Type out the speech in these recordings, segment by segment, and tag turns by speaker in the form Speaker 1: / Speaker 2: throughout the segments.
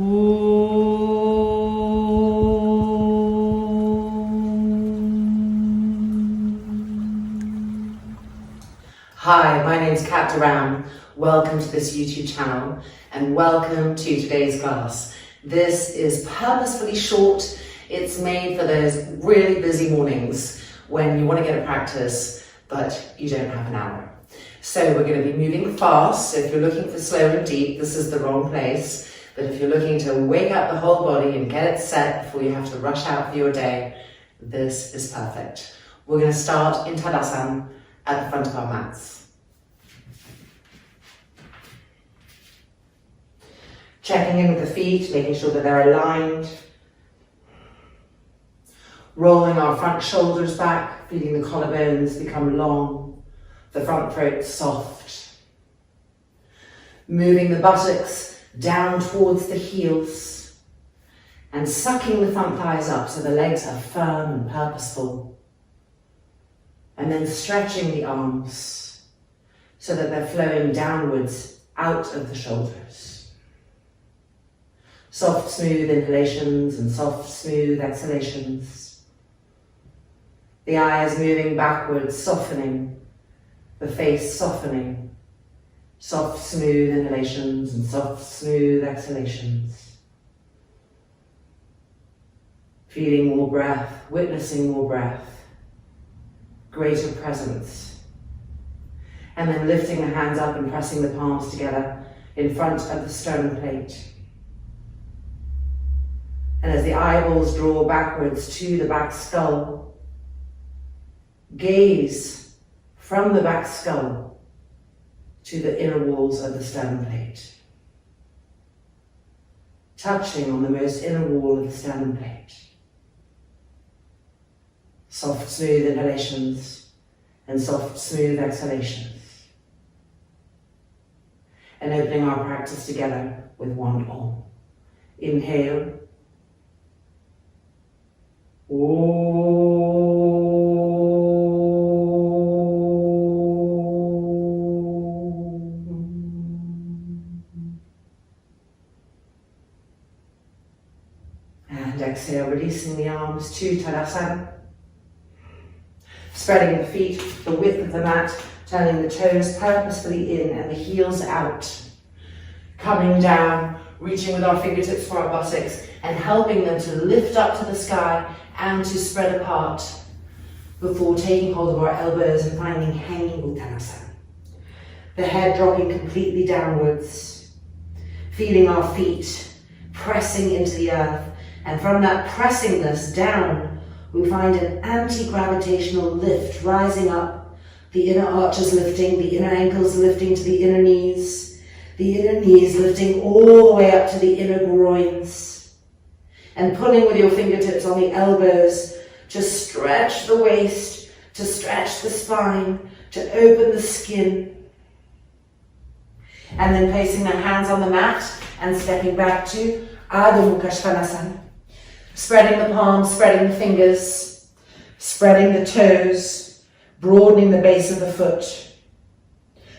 Speaker 1: Hi, my name's Rham. Welcome to this YouTube channel and welcome to today's class. This is purposefully short. It's made for those really busy mornings when you want to get a practice but you don't have an hour. So we're going to be moving fast. So if you're looking for slow and deep, this is the wrong place. But if you're looking to wake up the whole body and get it set before you have to rush out for your day, this is perfect. We're going to start in Tadasana at the front of our mats. Checking in with the feet, making sure that they're aligned. Rolling our front shoulders back, feeling the collarbones become long, the front throat soft. Moving the buttocks down towards the heels and sucking the front thighs up so the legs are firm and purposeful. And then stretching the arms so that they're flowing downwards out of the shoulders. Soft, smooth inhalations and soft, smooth exhalations. The eyes moving backwards, softening, the face softening. Soft, smooth inhalations and soft, smooth exhalations. Feeling more breath, witnessing more breath, greater presence. And then lifting the hands up and pressing the palms together in front of the sternum plate. And as the eyeballs draw backwards to the back skull, gaze from the back skull to the inner walls of the sternum plate. Touching on the most inner wall of the sternum plate. Soft, smooth inhalations and soft, smooth exhalations. And opening our practice together with one Om. Inhale. And exhale, releasing the arms to Tadasana. Spreading the feet, the width of the mat, turning the toes purposefully in and the heels out. Coming down, reaching with our fingertips for our buttocks and helping them to lift up to the sky and to spread apart before taking hold of our elbows and finding hanging Uttanasana. The head dropping completely downwards, feeling our feet pressing into the earth. And from that pressingness down, we find an anti-gravitational lift rising up, the inner arches lifting, the inner ankles lifting to the inner knees lifting all the way up to the inner groins, and pulling with your fingertips on the elbows to stretch the waist, to stretch the spine, to open the skin. And then placing the hands on the mat and stepping back to Adho Mukha Svanasana. Spreading the palms, spreading the fingers, spreading the toes, broadening the base of the foot.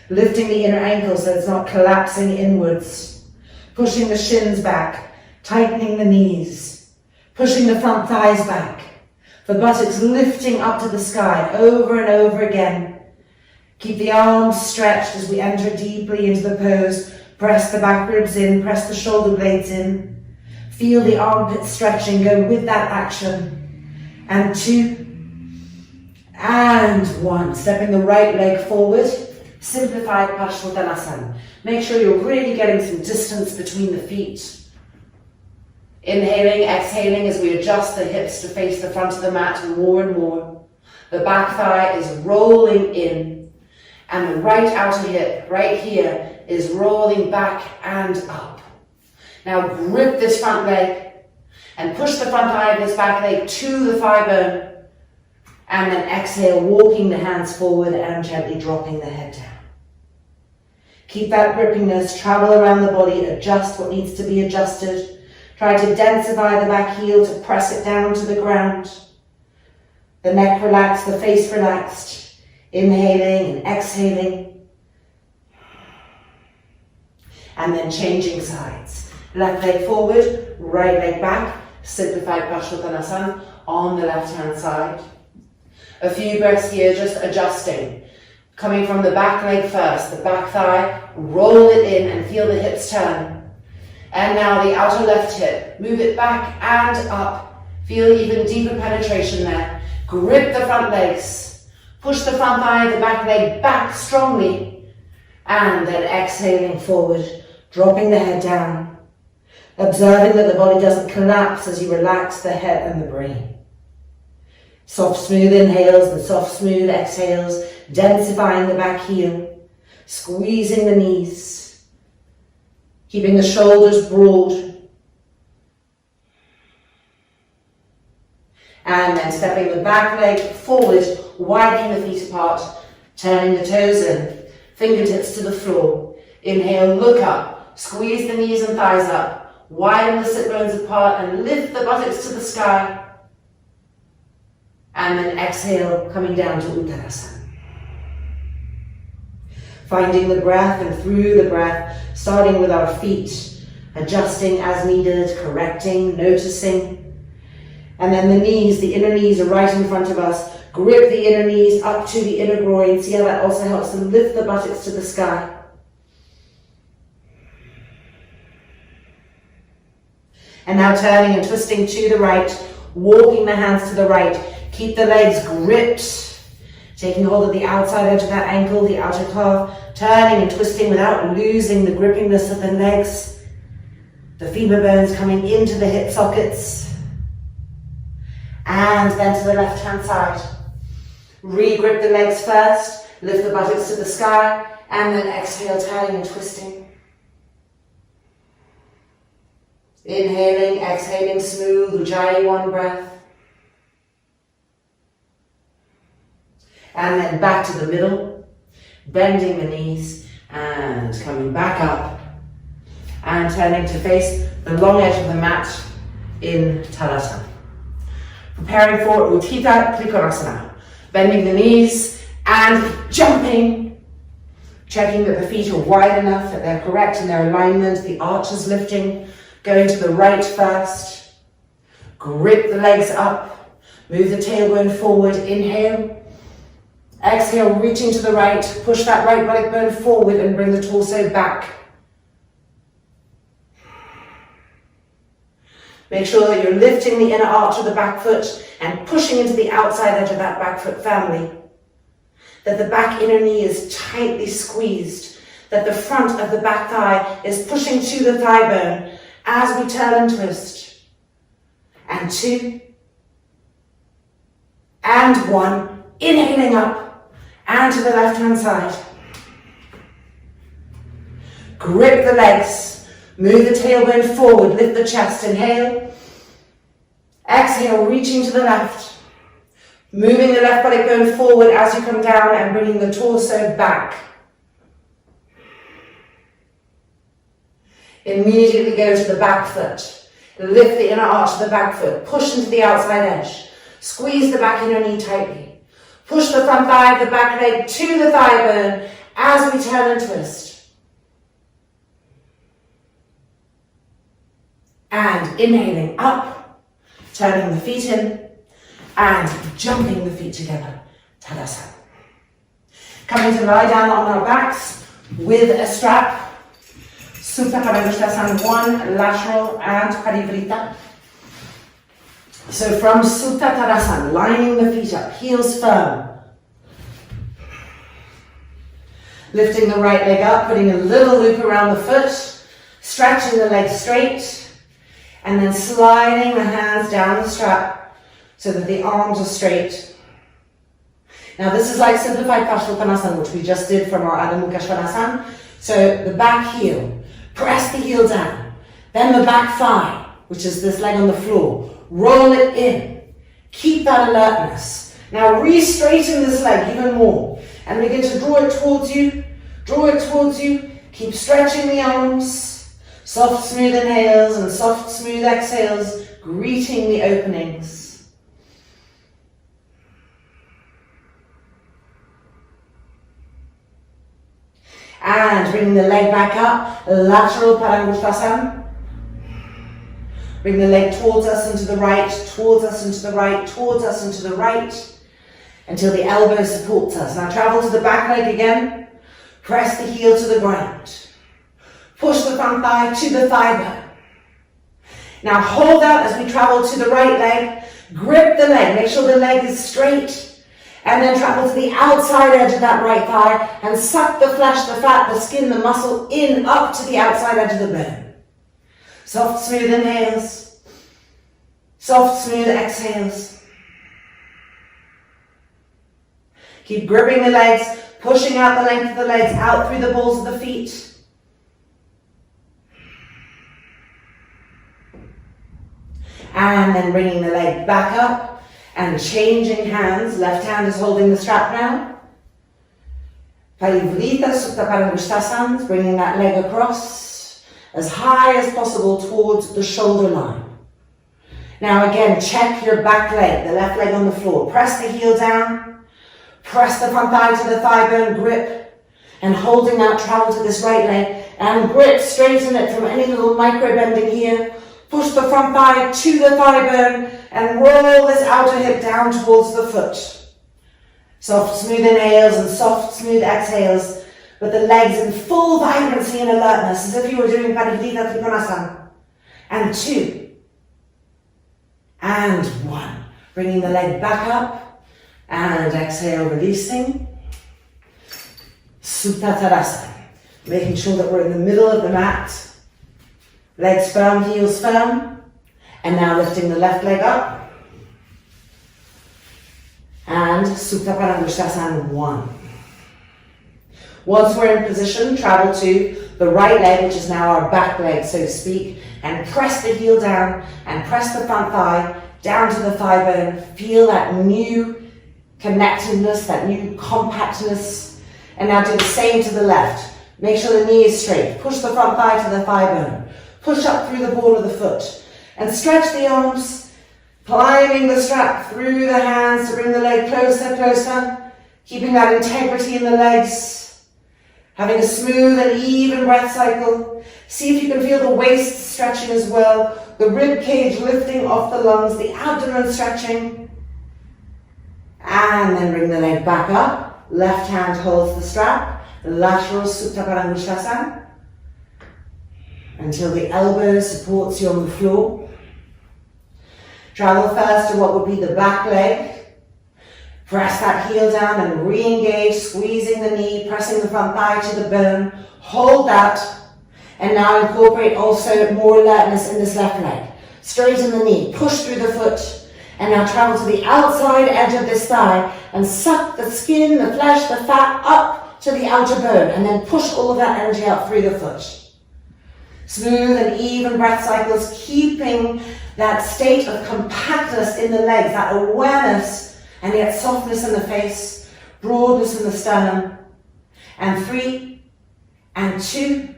Speaker 1: Lifting the inner ankle so it's not collapsing inwards. Pushing the shins back, tightening the knees. Pushing the front thighs back. The buttocks lifting up to the sky over and over again. Keep the arms stretched as we enter deeply into the pose. Press the back ribs in, press the shoulder blades in. Feel the armpits stretching, go with that action. And 2, and 1. Stepping the right leg forward, simplified Paschimottanasana. Make sure you're really getting some distance between the feet. Inhaling, exhaling as we adjust the hips to face the front of the mat more and more. The back thigh is rolling in, and the right outer hip, right here, is rolling back and up. Now grip this front leg and push the front thigh of this back leg to the thigh bone. And then exhale, walking the hands forward and gently dropping the head down. Keep that grippiness, travel around the body, adjust what needs to be adjusted. Try to densify the back heel to press it down to the ground. The neck relaxed, the face relaxed. Inhaling and exhaling. And then changing sides. Left leg forward, right leg back. Simplified Parsvottanasana on the left hand side. A few breaths here, just adjusting. Coming from the back leg first, the back thigh, roll it in and feel the hips turn. And now the outer left hip, move it back and up. Feel even deeper penetration there. Grip the front legs. Push the front thigh, the back leg back strongly. And then exhaling forward, dropping the head down. Observing that the body doesn't collapse as you relax the head and the brain. Soft, smooth inhales and soft, smooth exhales, densifying the back heel, squeezing the knees, keeping the shoulders broad, and then stepping the back leg forward, widening the feet apart, turning the toes in, fingertips to the floor. Inhale, look up, squeeze the knees and thighs up. Widen the sit bones apart and lift the buttocks to the sky. And then exhale, coming down to Uttanasana. Finding the breath and through the breath, starting with our feet, adjusting as needed, correcting, noticing. And then the knees, the inner knees are right in front of us. Grip the inner knees up to the inner groin. See how that also helps to lift the buttocks to the sky. And now turning and twisting to the right, walking the hands to the right. Keep the legs gripped, taking hold of the outside edge of that ankle, the outer calf, turning and twisting without losing the grippingness of the legs. The femur bones coming into the hip sockets. And then to the left hand side. Re-grip the legs first, lift the buttocks to the sky, and then exhale, turning and twisting. Inhaling, exhaling smooth, Ujjayi one breath. And then back to the middle, bending the knees and coming back up and turning to face the long edge of the mat in Tadasana. Preparing for Utthita Trikonasana, bending the knees and jumping, checking that the feet are wide enough, that they're correct in their alignment, the arch is lifting. Going to the right first, grip the legs up, move the tailbone forward, inhale, exhale, reaching to the right, push that right buttock bone forward and bring the torso back. Make sure that you're lifting the inner arch of the back foot and pushing into the outside edge of that back foot family. That the back inner knee is tightly squeezed, that the front of the back thigh is pushing to the thigh bone, as we turn and twist. And 2. And 1. Inhaling up. And to the left hand side. Grip the legs. Move the tailbone forward. Lift the chest. Inhale. Exhale, reaching to the left. Moving the left buttock bone forward as you come down and bringing the torso back. Immediately go to the back foot. Lift the inner arch of the back foot. Push into the outside edge. Squeeze the back inner knee tightly. Push the front thigh of the back leg to the thigh bone as we turn and twist. And inhaling up, turning the feet in, and jumping the feet together. Tadasana. Coming to lie down on our backs with a strap. Supta Padangusthasana 1, lateral and parivrita. So from Supta Tadasana, lining the feet up, heels firm. Lifting the right leg up, putting a little loop around the foot, stretching the leg straight, and then sliding the hands down the strap so that the arms are straight. Now this is like simplified Parsvottanasana, which we just did from our Adho Mukha Svanasana. So the back heel. Press the heel down, then the back thigh, which is this leg on the floor. Roll it in. Keep that alertness. Now re-straighten this leg even more and begin to draw it towards you. Draw it towards you. Keep stretching the arms. Soft, smooth inhales and soft, smooth exhales, greeting the openings. And bringing the leg back up, lateral Padangusthasana. Bring the leg towards us and to the right, towards us and to the right, towards us and to the right, until the elbow supports us. Now travel to the back leg again. Press the heel to the ground. Push the front thigh to the thigh bone. Now hold out as we travel to the right leg. Grip the leg. Make sure the leg is straight. And then travel to the outside edge of that right thigh and suck the flesh, the fat, the skin, the muscle in up to the outside edge of the bone. Soft, smooth inhales. Soft, smooth exhales. Keep gripping the legs, pushing out the length of the legs, out through the balls of the feet. And then bringing the leg back up and changing hands. Left hand is holding the strap now. Parivrita Supta Parangustasana, bringing that leg across as high as possible towards the shoulder line. Now again, check your back leg, the left leg on the floor. Press the heel down, press the front thigh to the thigh bone, grip, and holding out, travel to this right leg, and grip, straighten it from any little micro bending here. Push the front thigh to the thigh bone, and roll this outer hip down towards the foot. Soft, smooth inhales and soft, smooth exhales, with the legs in full vibrancy and alertness, as if you were doing Parivrita Trikonasana. And 2. And 1. Bringing the leg back up, and exhale, releasing. Supta Tadasana. Making sure that we're in the middle of the mat. Legs firm, heels firm. And now lifting the left leg up. And Supta Parangustasana 1. Once we're in position, travel to the right leg, which is now our back leg, so to speak, and press the heel down and press the front thigh down to the thigh bone. Feel that new connectedness, that new compactness. And now do the same to the left. Make sure the knee is straight. Push the front thigh to the thigh bone. Push up through the ball of the foot. And stretch the arms, climbing the strap through the hands to bring the leg closer, closer. Keeping that integrity in the legs. Having a smooth and even breath cycle. See if you can feel the waist stretching as well. The rib cage lifting off the lungs, the abdomen stretching. And then bring the leg back up. Left hand holds the strap. Lateral Supta Parangustasana. Until the elbow supports you on the floor. Travel first to what would be the back leg. Press that heel down and re-engage, squeezing the knee, pressing the front thigh to the bone. Hold that. And now incorporate also more alertness in this left leg. Straighten the knee, push through the foot. And now travel to the outside edge of this thigh and suck the skin, the flesh, the fat up to the outer bone. And then push all of that energy out through the foot. Smooth and even breath cycles, keeping that state of compactness in the legs, that awareness, and yet softness in the face, broadness in the sternum. And 3, and 2,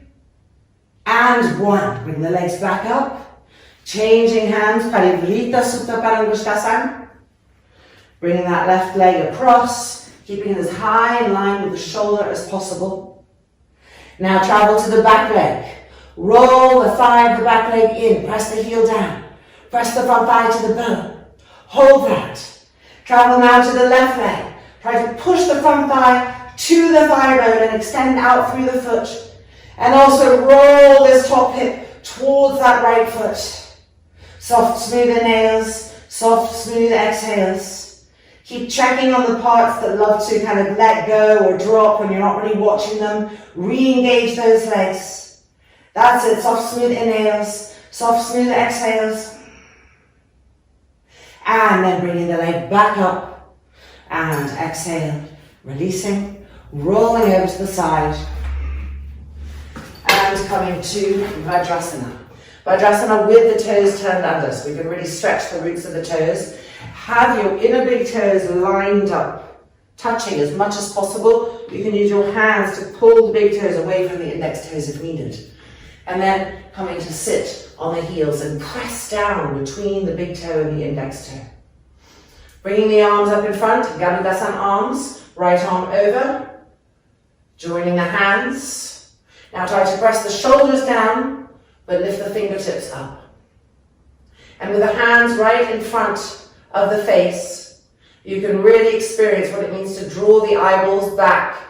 Speaker 1: and 1. Bring the legs back up. Changing hands, Parivrita Supta Parangustasana. Bringing that left leg across, keeping it as high in line with the shoulder as possible. Now travel to the back leg. Roll the thigh of the back leg in. Press the heel down. Press the front thigh to the bone. Hold that. Travel now to the left leg. Try to push the front thigh to the thigh bone and extend out through the foot. And also roll this top hip towards that right foot. Soft, smooth inhales. Soft, smooth exhales. Keep checking on the parts that love to kind of let go or drop when you're not really watching them. Re-engage those legs. That's it. Soft, smooth inhales. Soft, smooth exhales. And then bringing the leg back up and exhale, releasing, rolling over to the side and coming to Vajrasana. Vajrasana with the toes turned under, so we can really stretch the roots of the toes. Have your inner big toes lined up, touching as much as possible. You can use your hands to pull the big toes away from the index toes if needed. And then coming to sit on the heels and press down between the big toe and the index toe. Bringing the arms up in front, Garudasana arms, right arm over, joining the hands. Now try to press the shoulders down, but lift the fingertips up. And with the hands right in front of the face, you can really experience what it means to draw the eyeballs back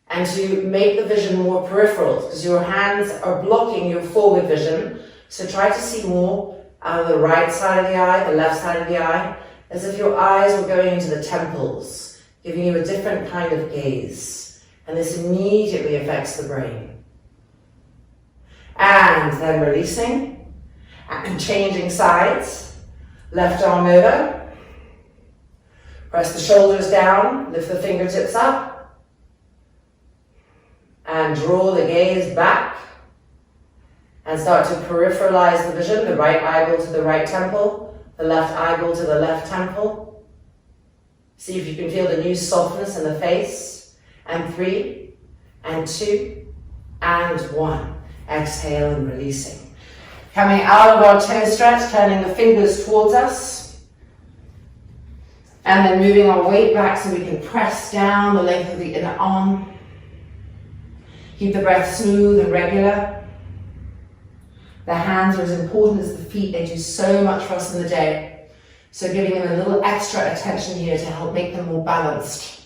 Speaker 1: and to make the vision more peripheral, because your hands are blocking your forward vision. So try to see more out of the right side of the eye, the left side of the eye, as if your eyes were going into the temples, giving you a different kind of gaze. And this immediately affects the brain. And then releasing and changing sides. Left arm over. Press the shoulders down, lift the fingertips up. And draw the gaze back. And start to peripheralize the vision, the right eyeball to the right temple, the left eyeball to the left temple. See if you can feel the new softness in the face. And 3, and 2, and 1. Exhale and releasing. Coming out of our toe stretch, turning the fingers towards us. And then moving our weight back so we can press down the length of the inner arm. Keep the breath smooth and regular. The hands are as important as the feet. They do so much for us in the day. So giving them a little extra attention here to help make them more balanced.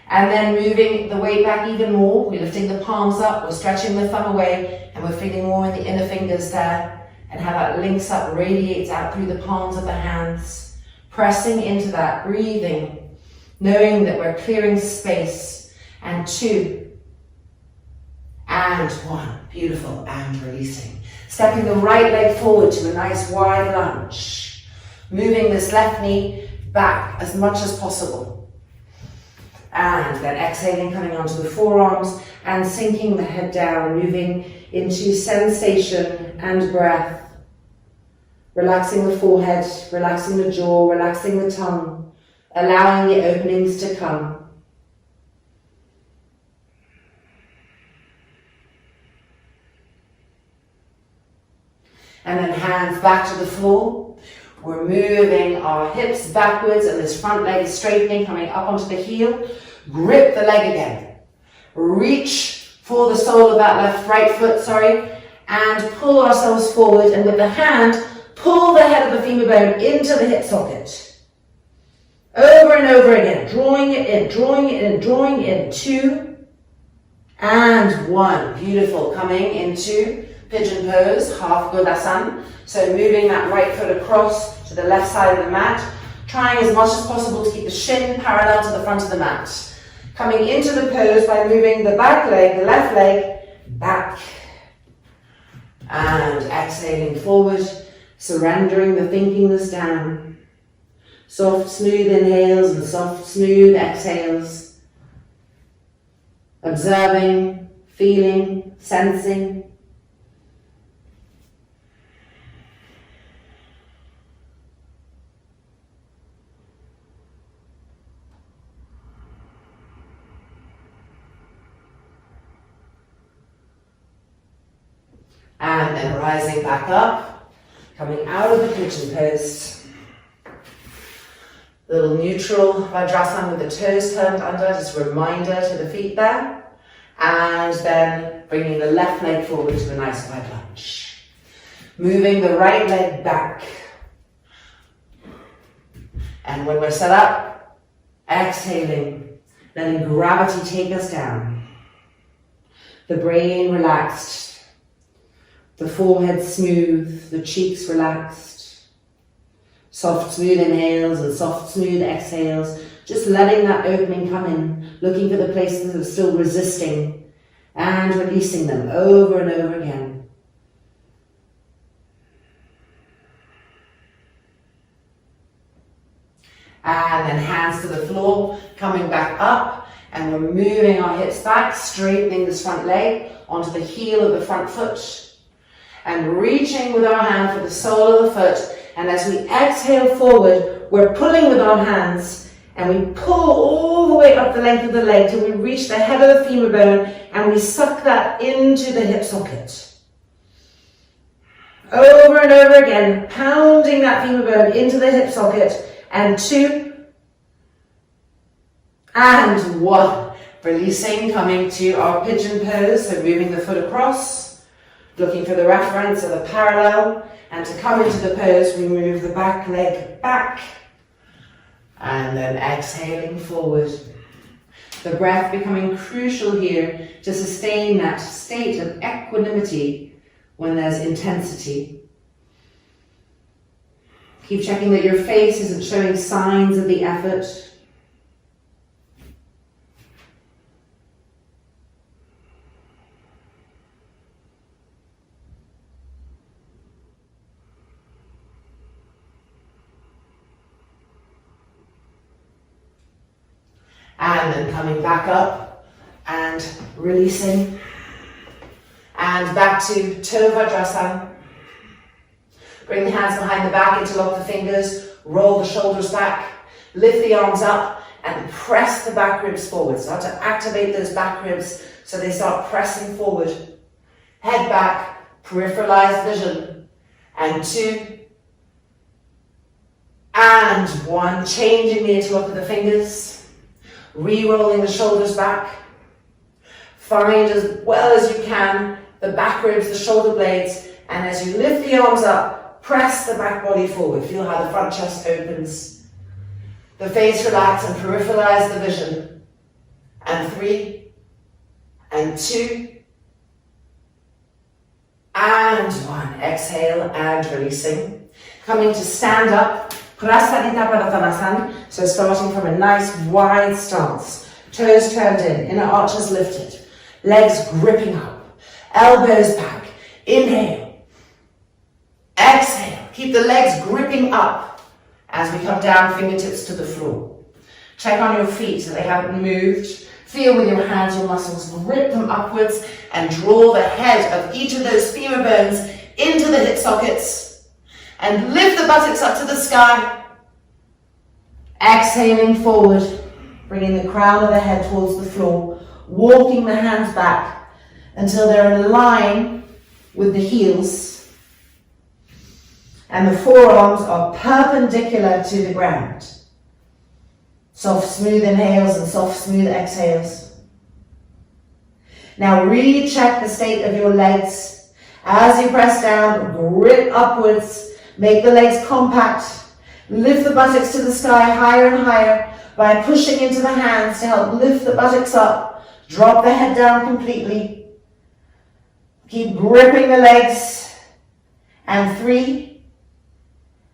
Speaker 1: And then moving the weight back even more. We're lifting the palms up, we're stretching the thumb away, and we're feeling more in the inner fingers there. And how that links up, radiates out through the palms of the hands. Pressing into that, breathing, knowing that we're clearing space. And 2, and 1. Beautiful, and releasing. Stepping the right leg forward to a nice wide lunge. Moving this left knee back as much as possible. And then exhaling, coming onto the forearms and sinking the head down, moving into sensation and breath. Relaxing the forehead, relaxing the jaw, relaxing the tongue, allowing the openings to come. And then hands back to the floor. We're moving our hips backwards and this front leg is straightening, coming up onto the heel. Grip the leg again. Reach for the sole of that right foot, and pull ourselves forward, and with the hand, pull the head of the femur bone into the hip socket. Over and over again, drawing it in, drawing it in, drawing it in. 2, and 1. Beautiful. Coming into pigeon pose, half Godasana. So moving that right foot across to the left side of the mat, trying as much as possible to keep the shin parallel to the front of the mat. Coming into the pose by moving the back leg, the left leg, back. And exhaling forward, surrendering the thinkingness down. Soft, smooth inhales and soft, smooth exhales. Observing, feeling, sensing. And then rising back up, coming out of the pigeon pose. Little neutral Vajrasana with the toes turned under, just a reminder to the feet there. And then bringing the left leg forward to a nice wide lunge. Moving the right leg back. And when we're set up, exhaling, letting gravity take us down. The brain relaxed. The forehead smooth, the cheeks relaxed. Soft, smooth inhales and soft, smooth exhales. Just letting that opening come in, looking for the places that are still resisting and releasing them over and over again. And then hands to the floor, coming back up, and we're moving our hips back, straightening this front leg onto the heel of the front foot. And reaching with our hand for the sole of the foot. And as we exhale forward, we're pulling with our hands and we pull all the way up the length of the leg till we reach the head of the femur bone and we suck that into the hip socket. Over and over again, pounding that femur bone into the hip socket. And 2, and 1. Releasing, coming to our pigeon pose, so moving the foot across. Looking for the reference or the parallel, and to come into the pose, we move the back leg back, and then exhaling forward. The breath becoming crucial here to sustain that state of equanimity when there's intensity. Keep checking that your face isn't showing signs of the effort. And then coming back up and releasing. And back to Vajrasana. Bring the hands behind the back, interlock the fingers, roll the shoulders back, lift the arms up and press the back ribs forward. Start to activate those back ribs so they start pressing forward. Head back, peripheralize vision. And 2. And 1. Changing the interlock of the fingers. Re-rolling the shoulders back. Find as well as you can the back ribs, the shoulder blades, and as you lift the arms up, press the back body forward. Feel how the front chest opens. The face relax and peripheralize the vision. And 3, and 2, and 1. Exhale and releasing. Coming to stand up. Prasarita Padottanasana. So starting from a nice wide stance. Toes turned in, inner arches lifted. Legs gripping up. Elbows back. Inhale. Exhale. Keep the legs gripping up as we come down, fingertips to the floor. Check on your feet so they haven't moved. Feel with your hands your muscles, grip them upwards and draw the head of each of those femur bones into the hip sockets and lift the buttocks up to the sky. Exhaling forward, bringing the crown of the head towards the floor, walking the hands back until they're in line with the heels. And the forearms are perpendicular to the ground. Soft, smooth inhales and soft, smooth exhales. Now recheck the state of your legs. As you press down, grip upwards, make the legs compact, lift the buttocks to the sky higher and higher by pushing into the hands to help lift the buttocks up. Drop the head down completely. Keep gripping the legs. And 3,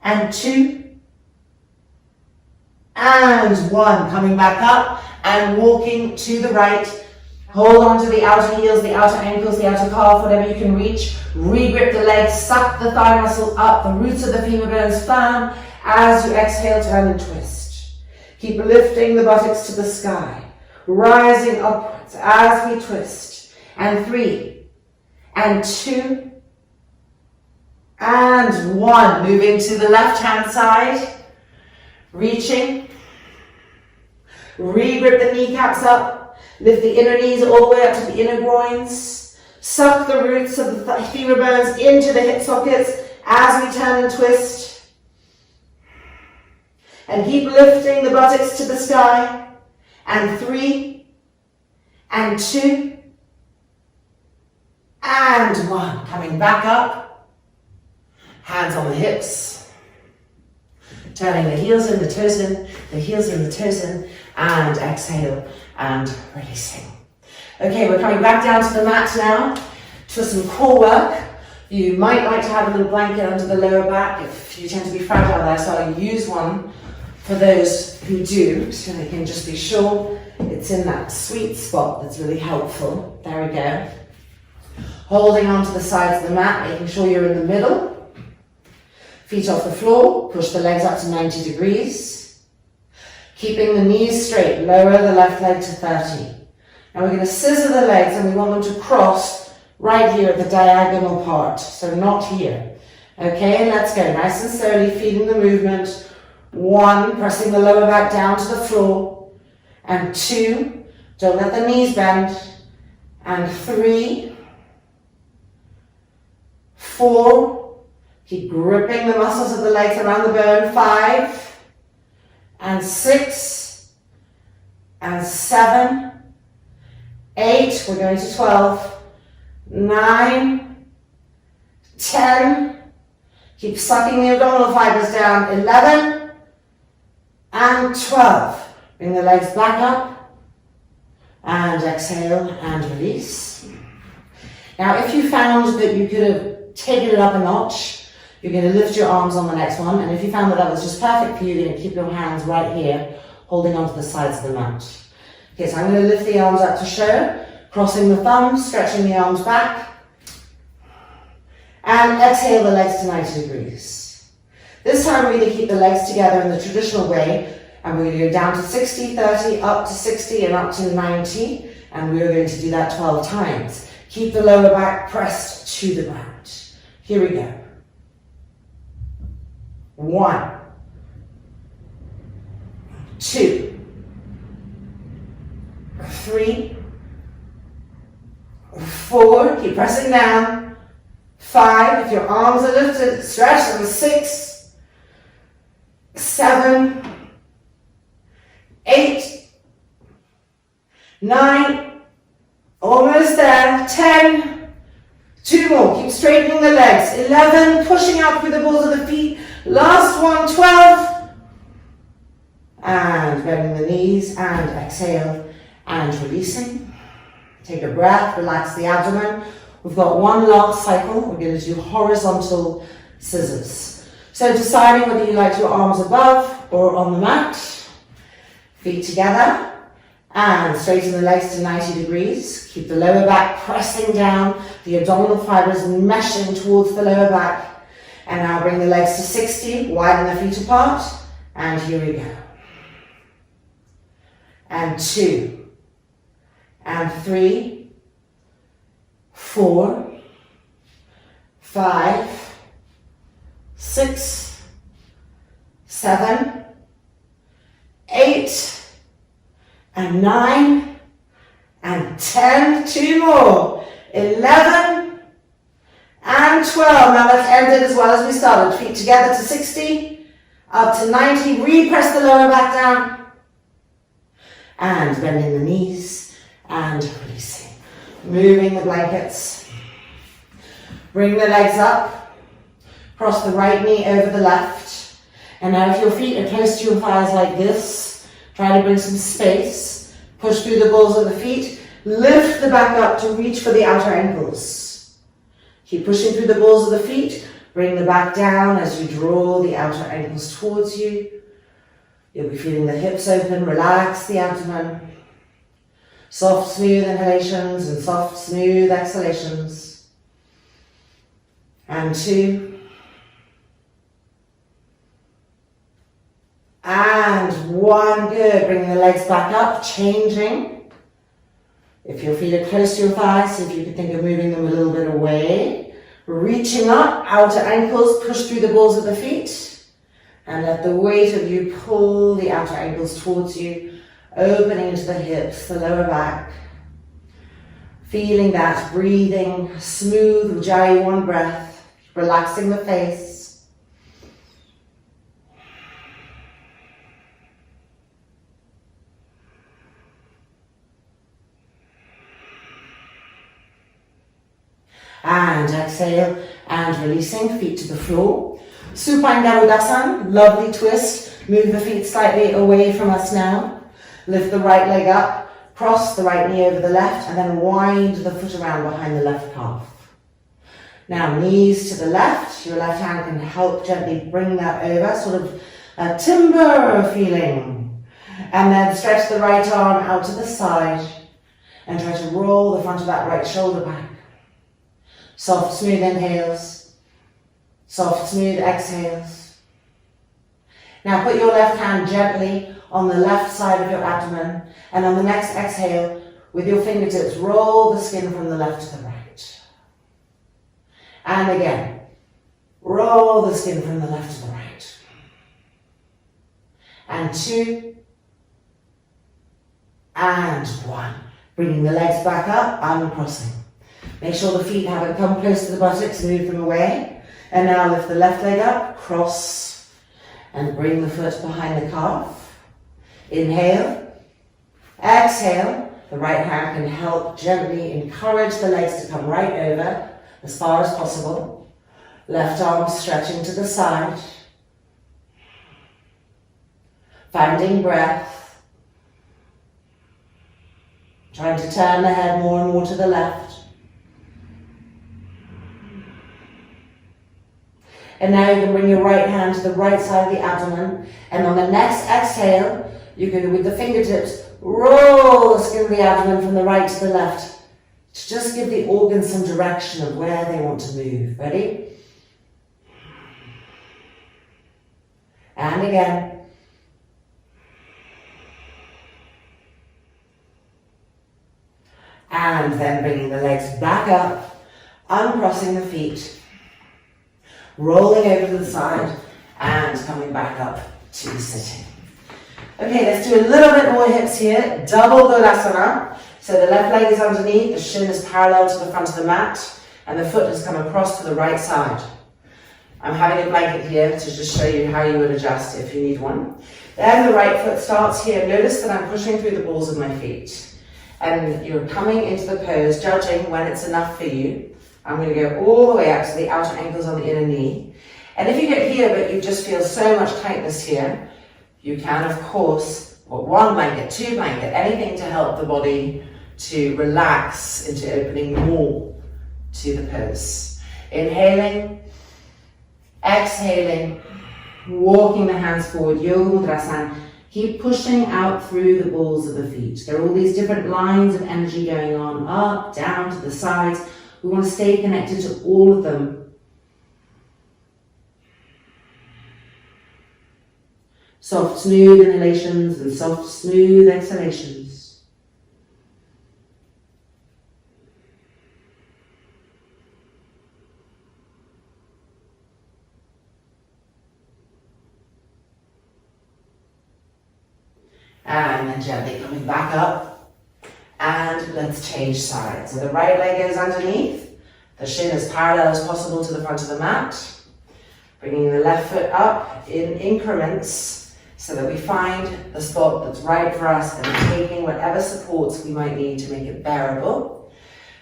Speaker 1: and 2, and 1. Coming back up and walking to the right. Hold on to the outer heels, the outer ankles, the outer calf, whatever you can reach. Re-grip the legs, suck the thigh muscle up, the roots of the femur bones firm. As you exhale, turn and twist. Keep lifting the buttocks to the sky, rising upwards as we twist. And 3, and 2, and 1. Moving to the left hand side, reaching. Re-grip the kneecaps up, lift the inner knees all the way up to the inner groins. Suck the roots of the femur bones into the hip sockets as we turn and twist. And keep lifting the buttocks to the sky. And 3, and 2, and 1. Coming back up. Hands on the hips, turning the heels in, the toes in, the heels in, the toes in, and exhale and releasing. Okay, we're coming back down to the mat now for some core work. You might like to have a little blanket under the lower back if you tend to be fragile there, so I'll use one for those who do, so they can just be sure it's in that sweet spot that's really helpful. There we go. Holding onto the sides of the mat, making sure you're in the middle. Feet off the floor, push the legs up to 90 degrees. Keeping the knees straight, lower the left leg to 30. Now we're going to scissor the legs and we want them to cross right here at the diagonal part, so not here. Okay, let's go. Nice and slowly, feeling the movement. 1, pressing the lower back down to the floor. And 2, don't let the knees bend. And 3, 4, keep gripping the muscles of the legs around the bone. 5, and 6, and 7, 8, we're going to 12, 9, 10. Keep sucking the abdominal fibers down. 11 and 12. Bring the legs back up and exhale and release. Now, if you found that you could have taken it up a notch, you're going to lift your arms on the next one. And if you found that that was just perfect for you, you're going to keep your hands right here, holding onto the sides of the mat. Okay, so I'm going to lift the arms up to show, crossing the thumbs, stretching the arms back. And exhale the legs to 90 degrees. This time we're going to keep the legs together in the traditional way, and we're going to go down to 60, 30, up to 60 and up to 90, and we're going to do that 12 times. Keep the lower back pressed to the ground. Here we go. 1, 2, 3, 4, keep pressing down. 5, if your arms are lifted, stretch them. 6, 7, 8, 9, almost there. 10, 2 more, keep straightening the legs. 11, pushing out through the balls of the feet. Last one, 12. And bending the knees and exhale and releasing. Take a breath, relax the abdomen. We've got one last cycle. We're going to do horizontal scissors. So deciding whether you like your arms above or on the mat. Feet together. And straighten the legs to 90 degrees. Keep the lower back pressing down. The abdominal fibers meshing towards the lower back. And now bring the legs to 60. Widen the feet apart. And here we go. And 2. And 3. 4, 5, 6, 7, 8, and 9, and 10, 2 more, 11, and 12. Now let's end it as well as we started. Feet together to 60, up to 90, repress the lower back down, and bending the knees, and releasing. Moving the blankets. Bring the legs up. Cross the right knee over the left. And now if your feet are close to your thighs like this, try to bring some space. Push through the balls of the feet. Lift the back up to reach for the outer ankles. Keep pushing through the balls of the feet. Bring the back down as you draw the outer ankles towards you. You'll be feeling the hips open. Relax the abdomen. Soft, smooth inhalations and soft, smooth exhalations. And 2. And 1. Good. Bringing the legs back up, changing. If your feet are close to your thighs, see if you can think of moving them a little bit away. Reaching up, outer ankles, push through the balls of the feet. And let the weight of you pull the outer ankles towards you. Opening into the hips, the lower back. Feeling that, breathing smooth, ujjayi, 1 breath. Relaxing the face. And exhale and releasing, feet to the floor. Supine Garudasana, lovely twist. Move the feet slightly away from us now. Lift the right leg up, cross the right knee over the left, and then wind the foot around behind the left calf. Now, knees to the left. Your left hand can help gently bring that over, sort of a timber feeling. And then stretch the right arm out to the side and try to roll the front of that right shoulder back. Soft, smooth inhales. Soft, smooth exhales. Now, put your left hand gently on the left side of your abdomen, and on the next exhale, with your fingertips, roll the skin from the left to the right. And again, roll the skin from the left to the right. And 2, and 1. Bringing the legs back up, uncrossing. Make sure the feet haven't come close to the buttocks, move them away. And now lift the left leg up, cross, and bring the foot behind the calf. Inhale, exhale. The right hand can help gently encourage the legs to come right over as far as possible. Left arm stretching to the side. Finding breath. Trying to turn the head more and more to the left. And now you can bring your right hand to the right side of the abdomen. And on the next exhale, you can, with the fingertips, roll the skin of the abdomen from the right to the left. To just give the organs some direction of where they want to move. Ready? And again. And then bringing the legs back up, uncrossing the feet, rolling over to the side, and coming back up to sitting. Okay, let's do a little bit more hips here. Double Godasana. So the left leg is underneath, the shin is parallel to the front of the mat, and the foot has come across to the right side. I'm having a blanket here to just show you how you would adjust if you need one. Then the right foot starts here. Notice that I'm pushing through the balls of my feet. And you're coming into the pose, judging when it's enough for you. I'm going to go all the way up to the outer ankles on the inner knee. And if you get here but you just feel so much tightness here, you can, of course, put one blanket, two blanket, anything to help the body to relax into opening more to the pose. Inhaling, exhaling, walking the hands forward, Yoga Mudrasana. Keep pushing out through the balls of the feet. There are all these different lines of energy going on, up, down, to the sides. We want to stay connected to all of them. Soft, smooth inhalations and soft, smooth exhalations. And then gently coming back up. And let's change sides. So the right leg goes underneath. The shin as parallel as possible to the front of the mat. Bringing the left foot up in increments so that we find the spot that's right for us and taking whatever supports we might need to make it bearable.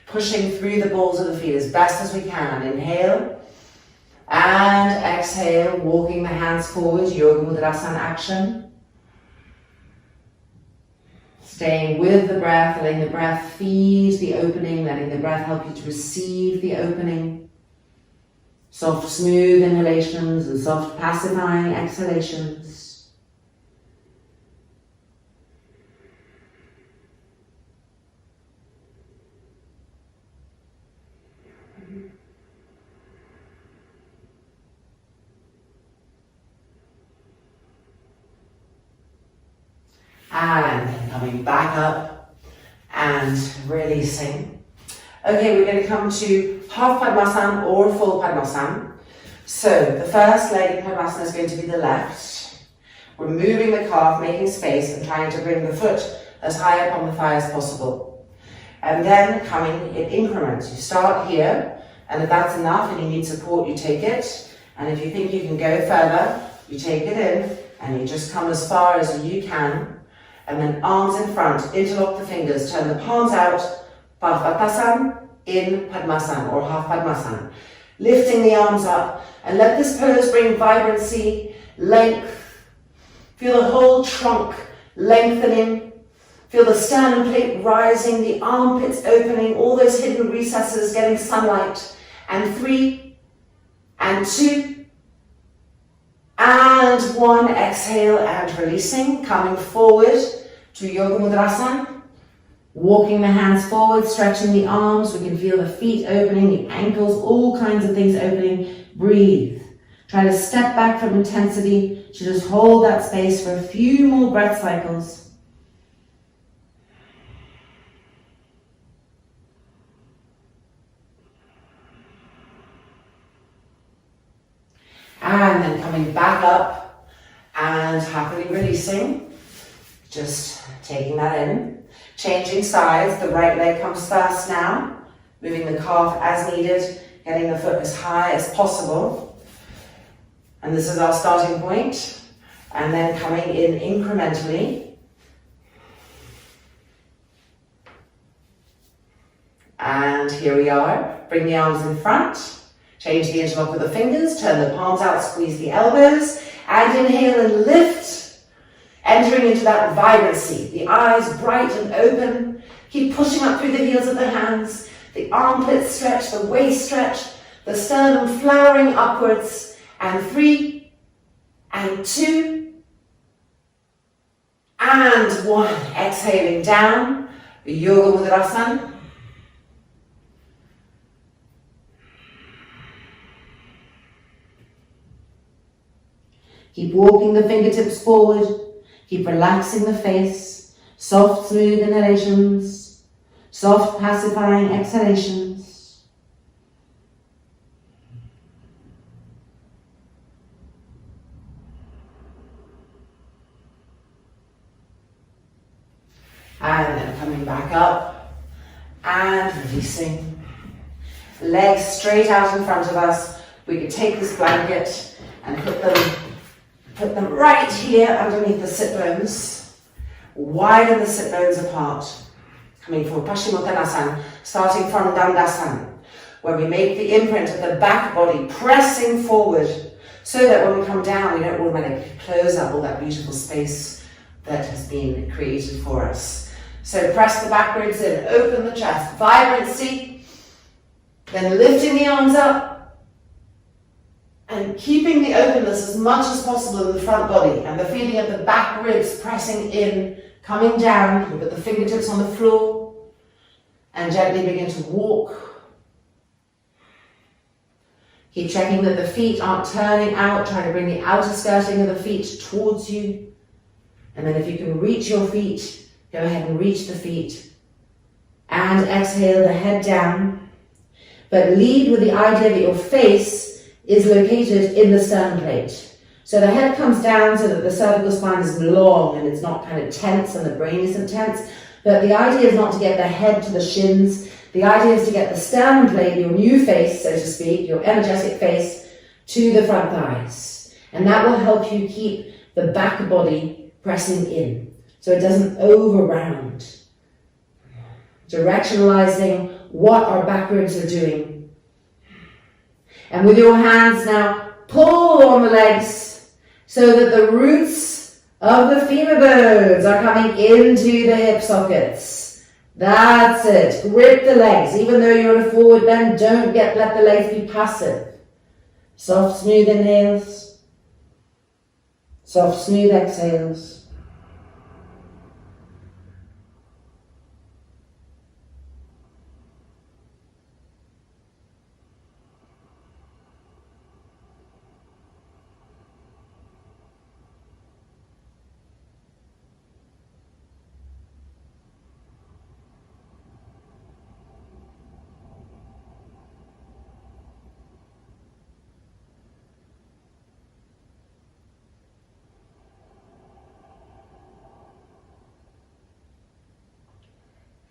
Speaker 1: Pushing through the balls of the feet as best as we can. Inhale and exhale, walking the hands forward, Yoga Mudrasana action. Staying with the breath, letting the breath feed the opening, letting the breath help you to receive the opening. Soft, smooth inhalations and soft, pacifying exhalations. And then coming back up and releasing. Okay, we're going to come to half Padmasana or full Padmasana. So the first leg in Padmasana is going to be the left. We're moving the calf, making space and trying to bring the foot as high up on the thigh as possible. And then coming in increments. You start here, and if that's enough and you need support, you take it. And if you think you can go further, you take it in and you just come as far as you can. And then arms in front, interlock the fingers, turn the palms out, Parvatasana in Padmasana or half Padmasana. Lifting the arms up and let this pose bring vibrancy, length. Feel the whole trunk lengthening. Feel the sternum plate rising, the armpits opening, all those hidden recesses getting sunlight. And 3, and 2, and 1. Exhale and releasing, coming forward to Yoga Mudrasana. Walking the hands forward, stretching the arms. We can feel the feet opening, the ankles, all kinds of things opening. Breathe. Try to step back from intensity to just hold that space for a few more breath cycles. And then coming back up and happily releasing. Just taking that in. Changing sides, the right leg comes first now. Moving the calf as needed, getting the foot as high as possible. And this is our starting point. And then coming in incrementally. And here we are. Bring the arms in front. Change the interlock with the fingers, turn the palms out, squeeze the elbows, and inhale and lift, entering into that vibrancy. The eyes bright and open. Keep pushing up through the heels of the hands, the armpits stretch, the waist stretch, the sternum flowering upwards, and 3, and 2, and 1. Exhaling down, Yoga Mudrasana. Keep walking the fingertips forward, keep relaxing the face, soft, smooth inhalations, soft, pacifying exhalations. And then coming back up and releasing. Legs straight out in front of us. We could take this blanket and put them right here underneath the sit bones. Widen the sit bones apart. Coming forward, Paschimottanasana, starting from Dandasana, where we make the imprint of the back body pressing forward, so that when we come down, we don't automatically close up all that beautiful space that has been created for us. So press the back ribs in, open the chest, vibrancy, then lifting the arms up, and keeping the openness as much as possible in the front body, and the feeling of the back ribs pressing in, coming down. Put the fingertips on the floor, and gently begin to walk. Keep checking that the feet aren't turning out, trying to bring the outer skirting of the feet towards you. And then if you can reach your feet, go ahead and reach the feet. And exhale the head down, but lead with the idea that your face is located in the sternum plate. So the head comes down so that the cervical spine is long and it's not kind of tense and the brain isn't tense. But the idea is not to get the head to the shins. The idea is to get the sternum plate, your new face, so to speak, your energetic face, to the front thighs. And that will help you keep the back body pressing in, so it doesn't over-round. Directionalizing what our back ribs are doing. And with your hands now, pull on the legs so that the roots of the femur bones are coming into the hip sockets. That's it. Grip the legs. Even though you're in a forward bend, don't let the legs be passive. Soft, smooth inhales. Soft, smooth exhales.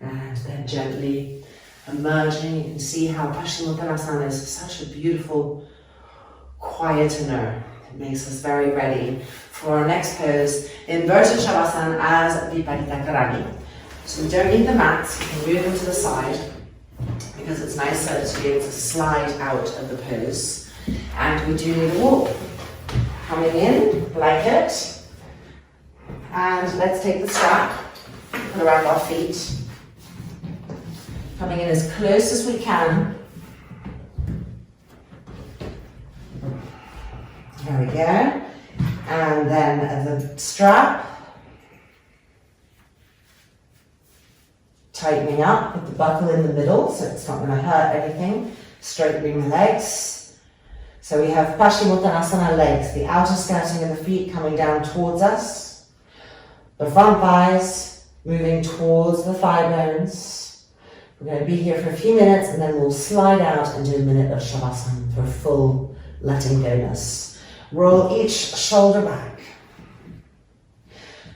Speaker 1: And then gently emerging. You can see how Paschimottanasana is such a beautiful quietener. It makes us very ready for our next pose, inverted Savasana as Viparita Karani. So we don't need the mats, you can move them to the side because it's nicer to be able to slide out of the pose. And we do need a walk. Coming in, blanket, and let's take the strap, put around our feet. Coming in as close as we can. There we go. And then the strap. Tightening up with the buckle in the middle so it's not going to hurt anything. Straightening the legs. So we have Paschimottanasana legs, the outer skirting of the feet coming down towards us. The front thighs moving towards the thigh bones. We're going to be here for a few minutes and then we'll slide out and do a minute of Savasana for full letting go-ness. Roll each shoulder back.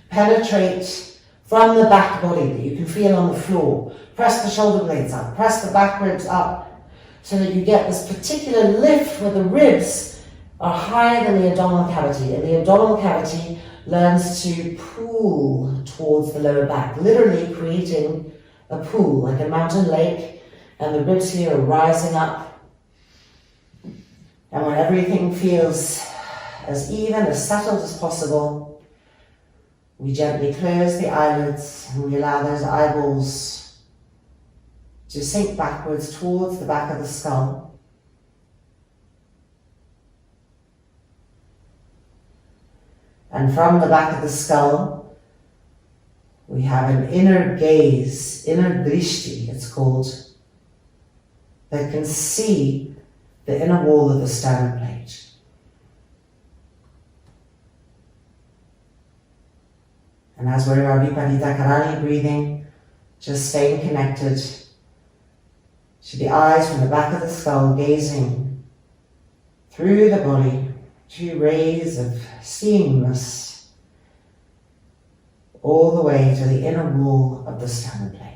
Speaker 1: Penetrate from the back body that you can feel on the floor. Press the shoulder blades up, press the back ribs up so that you get this particular lift where the ribs are higher than the abdominal cavity. And the abdominal cavity learns to pull towards the lower back, literally creating a pool, like a mountain lake, and the ribs here are rising up. And when everything feels as even, as settled as possible, we gently close the eyelids and we allow those eyeballs to sink backwards towards the back of the skull. And from the back of the skull, we have an inner gaze, inner drishti it's called, that can see the inner wall of the sternum plate. And as we're in our Viparita Karani breathing, just staying connected to the eyes from the back of the skull, gazing through the body, 2 rays of seeingness, all the way to the inner wall of the sternum plate.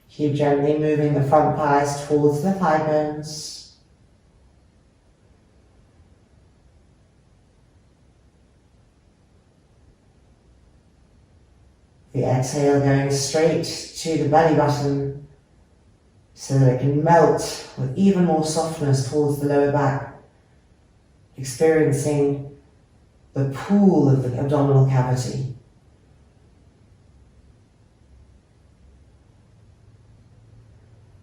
Speaker 1: Keep gently moving the front thighs towards the thigh bones. The exhale going straight to the belly button so that it can melt with even more softness towards the lower back, experiencing the pool of the abdominal cavity.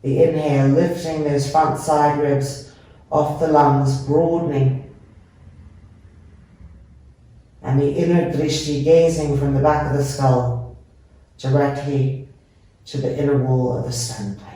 Speaker 1: The inhale, lifting those front side ribs off the lungs, broadening. And the inner drishti gazing from the back of the skull directly to the inner wall of the sternum plate.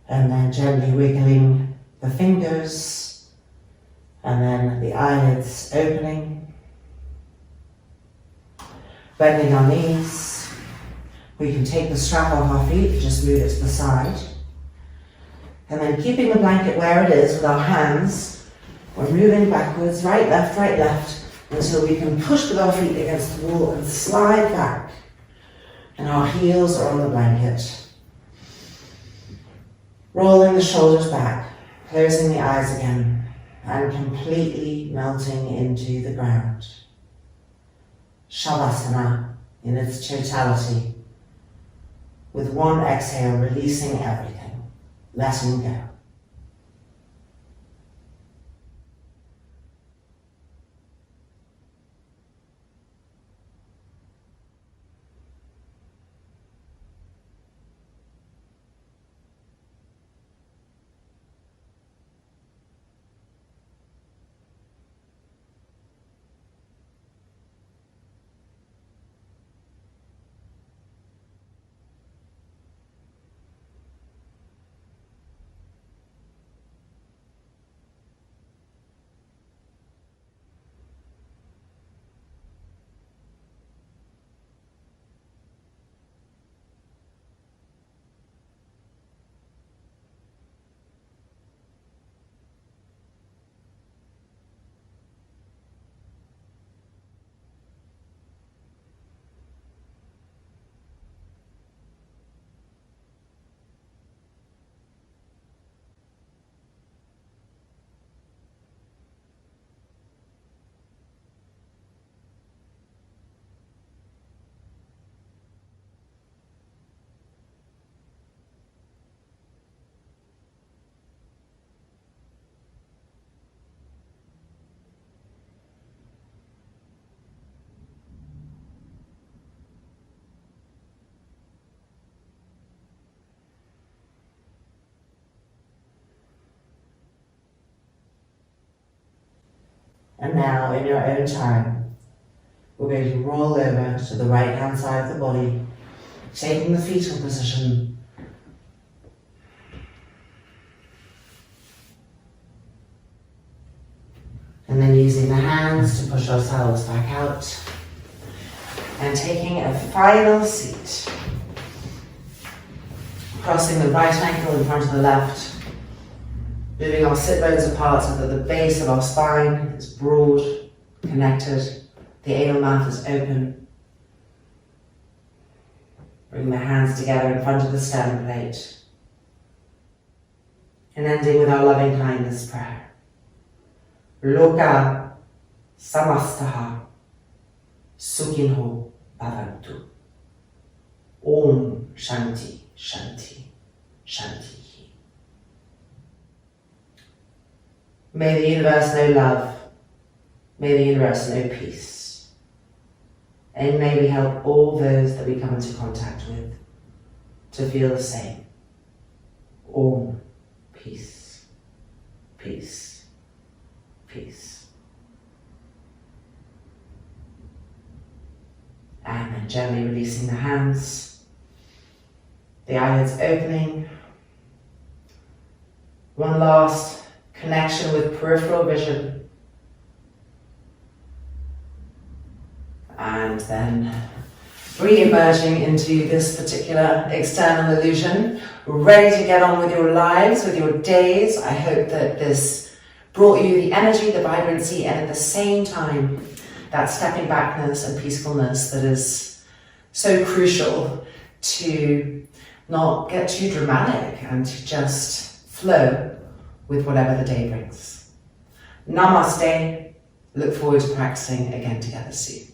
Speaker 1: And then gently wiggling the fingers, and then the eyelids opening, bending our knees. We can take the strap off our feet, just move it to the side. And then keeping the blanket where it is with our hands, we're moving backwards, right, left, until we can push with our feet against the wall and slide back. And our heels are on the blanket. Rolling the shoulders back, closing the eyes again, and completely melting into the ground. Savasana in its totality, with one exhale releasing everything, letting go. And now, in your own time, we're going to roll over to the right hand side of the body, taking the fetal position. And then using the hands to push ourselves back out. And taking a final seat. Crossing the right ankle in front of the left. Moving our sit bones apart so that the base of our spine is broad, connected. The anal mouth is open. Bring the hands together in front of the sternum plate. And ending with our loving kindness prayer. Loka samastaha sukhinho bhavantu. Om Shanti Shanti Shanti. May the universe know love. May the universe know peace. And may we help all those that we come into contact with to feel the same. Om. Peace. Peace. Peace. And then gently releasing the hands. The eyelids opening. One last connection with peripheral vision. And then re-emerging into this particular external illusion, ready to get on with your lives, with your days. I hope that this brought you the energy, the vibrancy, and at the same time, that stepping backness and peacefulness that is so crucial to not get too dramatic and to just flow with whatever the day brings. Namaste. Look forward to practicing again together soon.